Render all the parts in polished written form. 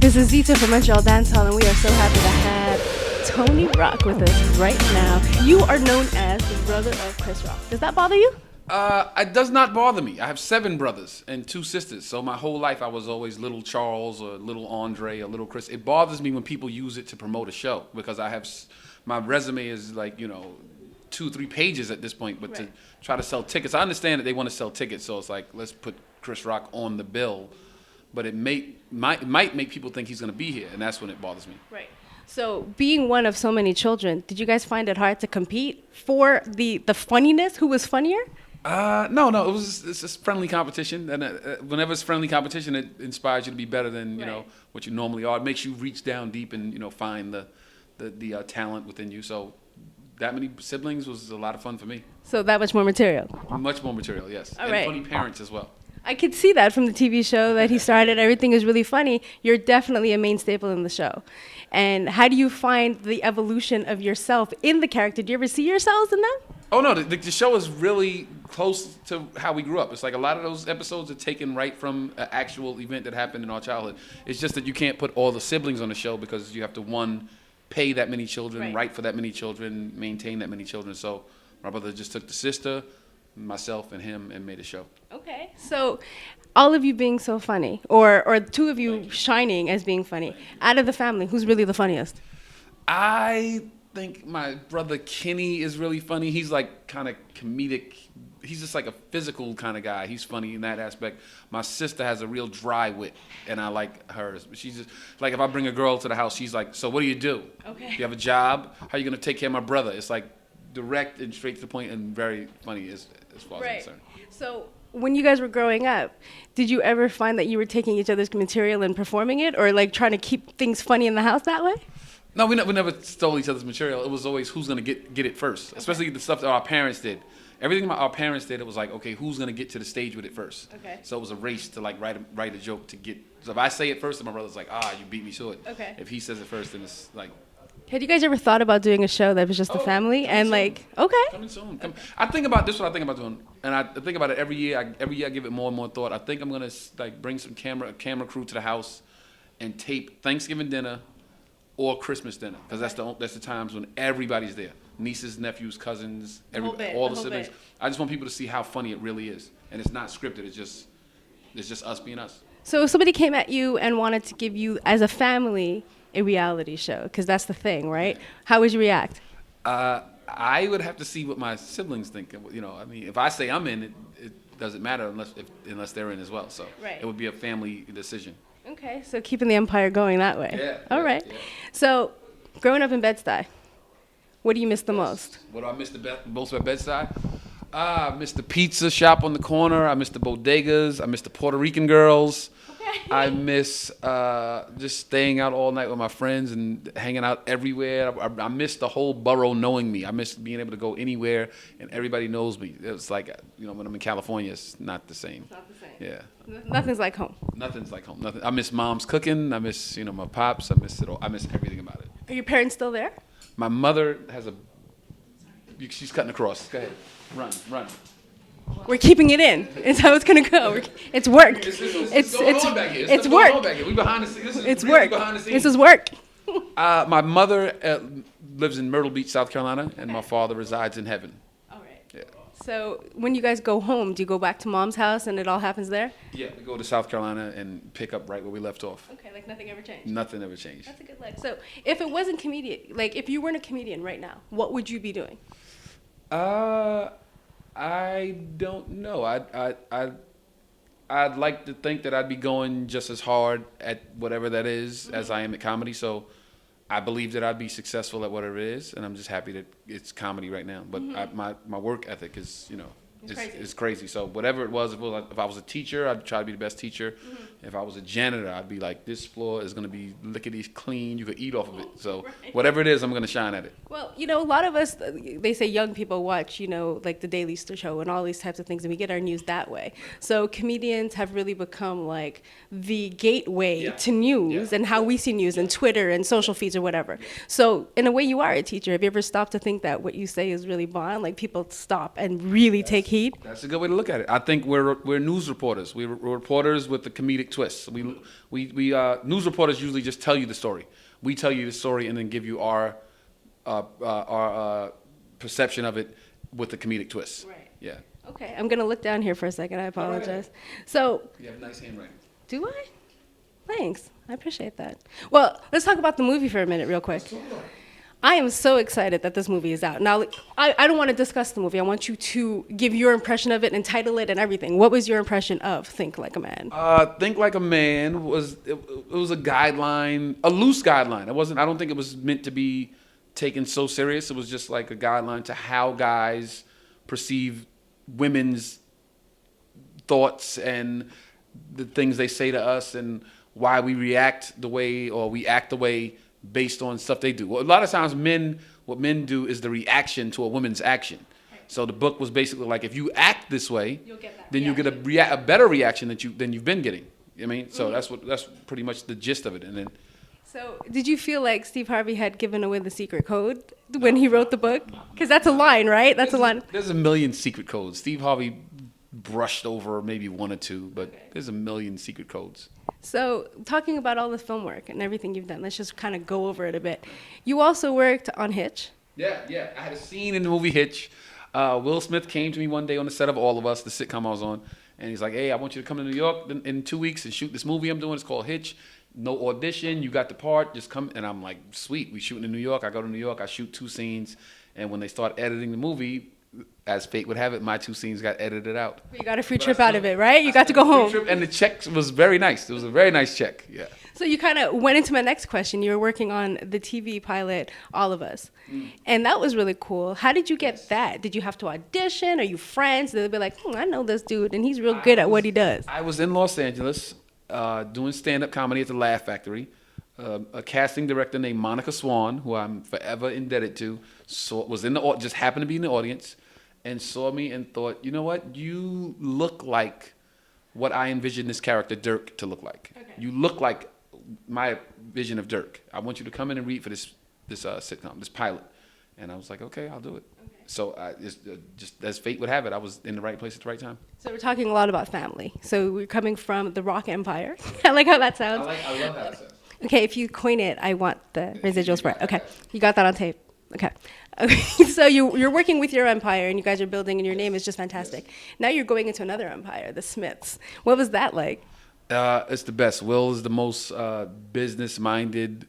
This is Zeeta from Montreal Dancehall, and we are so happy to have Tony Rock with us right now. You are known as the brother of Chris Rock. Does that bother you? It does not bother me. I have 7 brothers and 2 sisters, so my whole life I was always little Charles or little Andre or little Chris. It bothers me when people use it to promote a show because my resume is like 2-3 pages at this point, but to try to sell tickets, I understand that they want to sell tickets, so it's like let's put Chris Rock on the bill, but it might make people think he's going to be here, and that's when it bothers me. Right. So, being one of so many children, did you guys find it hard to compete for the funniness? Who was funnier? No, it's just friendly competition, and whenever it's friendly competition, it inspires you to be better than what you normally are. It makes you reach down deep and find the talent within you. So that many siblings was a lot of fun for me. So that much more material. Much more material, yes. All and right. Funny parents as well. I could see that from the TV show that he started. Everything is really funny. You're definitely a main staple in the show. And how do you find the evolution of yourself in the character? Do you ever see yourselves in them? Oh, no, the show is really close to how we grew up. It's like a lot of those episodes are taken right from an actual event that happened in our childhood. It's just that you can't put all the siblings on the show because you have to, one, pay that many children, write for that many children, maintain that many children. So my brother just took the sister, myself, and him and made a show. Okay. So all of you being so funny, or 2 of you shining as being funny, out of the family, who's really the funniest? I think my brother Kenny is really funny. He's like kind of comedic. He's just like a physical kind of guy. He's funny in that aspect. My sister has a real dry wit, and I like hers. She's just like, if I bring a girl to the house, she's like, so what do you do? Okay. You have a job? How are you going to take care of my brother? It's like direct and straight to the point and very funny as far as I'm concerned. So when you guys were growing up, did you ever find that you were taking each other's material and performing it, or like trying to keep things funny in the house that way? No, we never stole each other's material. It was always who's going to get it first, especially the stuff that our parents did. Everything our parents did, it was like, okay, who's going to get to the stage with it first? Okay. So it was a race to like write a joke to get. So if I say it first, then my brother's like, you beat me to it. Okay. If he says it first, then it's like. Had you guys ever thought about doing a show that was just the family and like, okay? Coming soon. I think about this. What I think about doing, and I think about it every year. Every year I give it more and more thought. I think I'm gonna like bring some camera crew to the house, and tape Thanksgiving dinner, or Christmas dinner, because that's the times when everybody's there. Nieces, nephews, cousins, all the siblings. I just want people to see how funny it really is, and it's not scripted. It's just us being us. So if somebody came at you and wanted to give you, as a family, a reality show, because that's the thing, right? How would you react? I would have to see what my siblings think. I mean, if I say I'm in, it doesn't matter unless they're in as well. So it would be a family decision. Okay, so keeping the empire going that way. Yeah. All right. Yeah. So, growing up in Bed-Stuy, what do you miss the most? What do I miss the most about Bed-Stuy? I miss the pizza shop on the corner. I miss the bodegas. I miss the Puerto Rican girls. Okay. I miss just staying out all night with my friends and hanging out everywhere. I miss the whole borough knowing me. I miss being able to go anywhere and everybody knows me. It's like, when I'm in California, it's not the same. It's not the same. Yeah. Nothing's like home. Nothing's like home. Nothing. I miss mom's cooking. I miss, my pops. I miss it all. I miss everything about it. Are your parents still there? My mother has she's cutting across. Go ahead. Run. We're keeping it in. It's how it's gonna go. It's work. It's going on back here. It's work. We behind the scenes. It's work. This is work. My mother lives in Myrtle Beach, South Carolina, and my father resides in heaven. All right. Yeah. So when you guys go home, do you go back to mom's house and it all happens there? Yeah, we go to South Carolina and pick up right where we left off. Okay, like nothing ever changed. Nothing ever changed. That's a good life. So if it wasn't comedian, like if you weren't a comedian right now, what would you be doing? I don't know. I'd like to think that I'd be going just as hard at whatever that is as I am at comedy. So I believe that I'd be successful at whatever it is, and I'm just happy that it's comedy right now. But my work ethic is, it's crazy. So whatever it was, if I was a teacher, I'd try to be the best teacher. If I was a janitor, I'd be like, this floor is going to be lickety clean. You could eat off of it. So whatever it is, I'm going to shine at it. Well, a lot of us, they say young people watch, like the Daily Show and all these types of things, and we get our news that way. So comedians have really become like the gateway to news and how we see news and Twitter and social feeds or whatever. So in a way, you are a teacher. Have you ever stopped to think that what you say is really bond? Like people stop and really take heed? That's a good way to look at it. I think we're news reporters. We're reporters with the comedic comedic twists. We news reporters usually just tell you the story. We tell you the story and then give you our perception of it with the comedic twist. Right. Yeah. Okay, I'm gonna look down here for a second. I apologize. So, You have nice handwriting. do I? Thanks. I appreciate that. Well, let's talk about the movie for a minute, real quick. I am so excited that this movie is out. Now, I don't want to discuss the movie. I want you to give your impression of it and title it and everything. What was your impression of Think Like a Man? Think Like a Man was it was a guideline, a loose guideline. It wasn't. I don't think it was meant to be taken so serious. It was just like a guideline to how guys perceive women's thoughts and the things they say to us and why we react the way or we act the way based on stuff they do. Well, a lot of times what men do is the reaction to a woman's action. Right. So the book was basically like, if you act this way, then you'll get a better reaction than you've been getting. I mean, so that's pretty much the gist of it. And then, so did you feel like Steve Harvey had given away the secret code when he wrote the book? Because that's a line, right? That's a line. There's a million secret codes. Steve Harvey brushed over maybe one or two, but there's a million secret codes. So talking about all the film work and everything you've done, let's just kind of go over it a bit. You also worked on Hitch. Yeah. I had a scene in the movie Hitch. Will Smith came to me one day on the set of All of Us, the sitcom I was on, and he's like, hey, I want you to come to New York in 2 weeks and shoot this movie I'm doing. It's called Hitch. No audition. You got the part. Just come. And I'm like, sweet. We shooting in New York. I go to New York. I shoot 2 scenes. And when they start editing the movie, as fate would have it, my 2 scenes got edited out. You got a free trip out of it, right? You got to go home. And the check was very nice. It was a very nice check. Yeah. So you kind of went into my next question. You were working on the TV pilot, All of Us. And that was really cool. How did you get that? Did you have to audition? Are you friends? Did they be like, I know this dude, and he's real good at what he does? I was in Los Angeles doing stand-up comedy at the Laugh Factory. A casting director named Monica Swan, who I'm forever indebted to, was just happened to be in the audience and saw me and thought, you know what? You look like what I envisioned this character Dirk to look like. Okay. You look like my vision of Dirk. I want you to come in and read for this sitcom, this pilot. And I was like, okay, I'll do it. Okay. So just as fate would have it, I was in the right place at the right time. So we're talking a lot about family. So we're coming from the Rock Empire. I like how that sounds. I love how that sounds. Okay, if you coin it, I want the residuals for it. Okay, you got that on tape. Okay. So you're working with your empire, and you guys are building, and your name is just fantastic. Yes. Now you're going into another empire, the Smiths. What was that like? It's the best. Will is the most business-minded,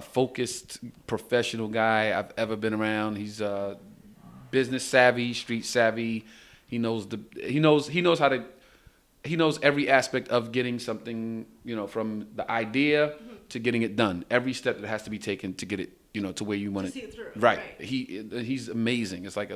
focused, professional guy I've ever been around. He's business savvy, street savvy. He knows every aspect of getting something, from the idea to getting it done. Every step that has to be taken to get it, to where you want it. See it through. Right. He's amazing. It's like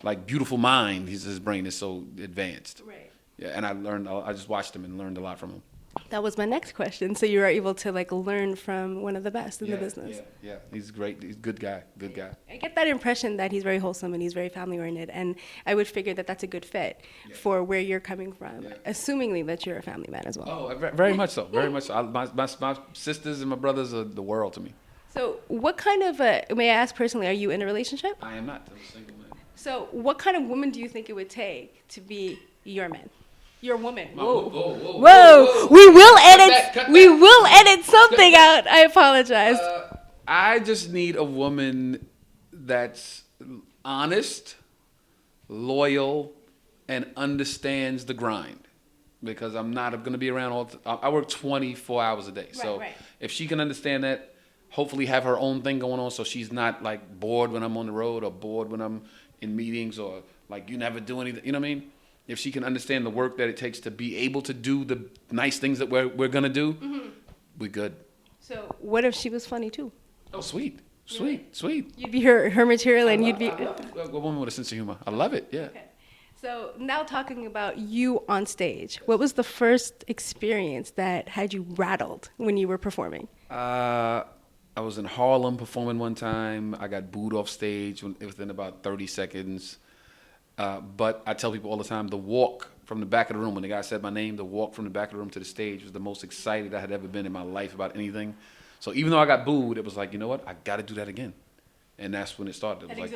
like beautiful mind. His brain is so advanced. Right. Yeah, and I just watched him and learned a lot from him. That was my next question. So you were able to learn from one of the best in the business. Yeah. He's great. He's a good guy. Good guy. I get that impression that he's very wholesome and he's very family oriented, and I would figure that that's a good fit for where you're coming from, assumingly that you're a family man as well. Oh, very much so. Very much so. My sisters and my brothers are the world to me. So what kind of, may I ask personally, are you in a relationship? I am not. I'm a single man. So what kind of woman do you think it would take to be your man? Your woman. Whoa. We will edit. We will edit something out. I apologize. I just need a woman that's honest, loyal, and understands the grind. Because I'm not going to be around I work 24 hours a day. So if she can understand that, hopefully have her own thing going on, so she's not bored when I'm on the road or bored when I'm in meetings or you never do anything. You know what I mean? If she can understand the work that it takes to be able to do the nice things that we're going to do, we're good. So what if she was funny too? Oh, sweet. You'd be her material and you'd be... I love a woman with a sense of humor. I love it, yeah. Okay. So now talking about you on stage, what was the first experience that had you rattled when you were performing? I was in Harlem performing one time. I got booed off stage within about 30 seconds. But I tell people all the time, the walk from the back of the room, when the guy said my name, the walk from the back of the room to the stage was the most excited I had ever been in my life about anything. So even though I got booed, it was like, you know what? I got to do that again. And that's when it started. It was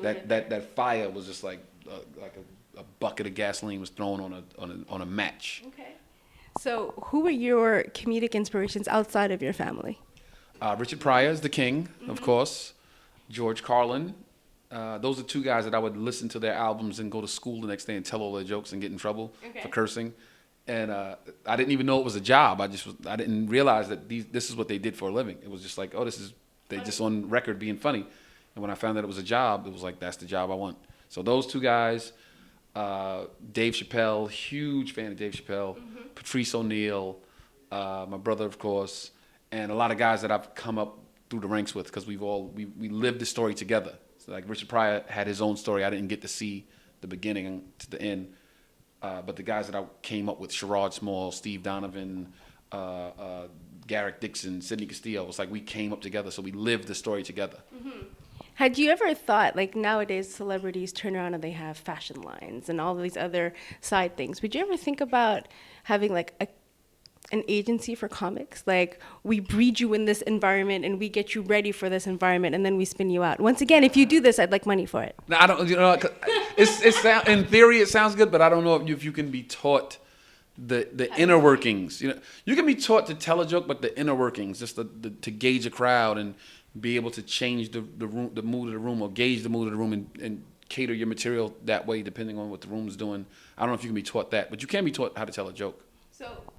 that fire was just like a bucket of gasoline was thrown on a match. Okay. So, who were your comedic inspirations outside of your family? Richard Pryor is the king, of course. George Carlin. Those are two guys that I would listen to their albums and go to school the next day and tell all their jokes and get in trouble for cursing. And I didn't even know it was a job. I didn't realize that this is what they did for a living. It was just like, oh, they just on record being funny. And when I found that it was a job, it was like, that's the job I want. So those two guys, Dave Chappelle, huge fan of Dave Chappelle, Patrice O'Neal, my brother, of course, and a lot of guys that I've come up through the ranks with because we lived the story together. So like Richard Pryor had his own story. I didn't get to see the beginning to the end. But the guys that I came up with, Sherrod Small, Steve Donovan, Garrick Dixon, Sidney Castillo, it's like we came up together, so we lived the story together. Had you ever thought, like nowadays celebrities turn around and they have fashion lines and all these other side things. Would you ever think about having like an agency for comics? Like we breed you in this environment and we get you ready for this environment and then we spin you out. Once again, if you do this, I'd like money for it. Now, I don't, in theory it sounds good, but I don't know if you can be taught the inner workings. You can be taught to tell a joke, but the inner workings, just to gauge a crowd and be able to change the mood of the room, or gauge the mood of the room and cater your material that way depending on what the room's doing. I don't know if you can be taught that, but you can be taught how to tell a joke. So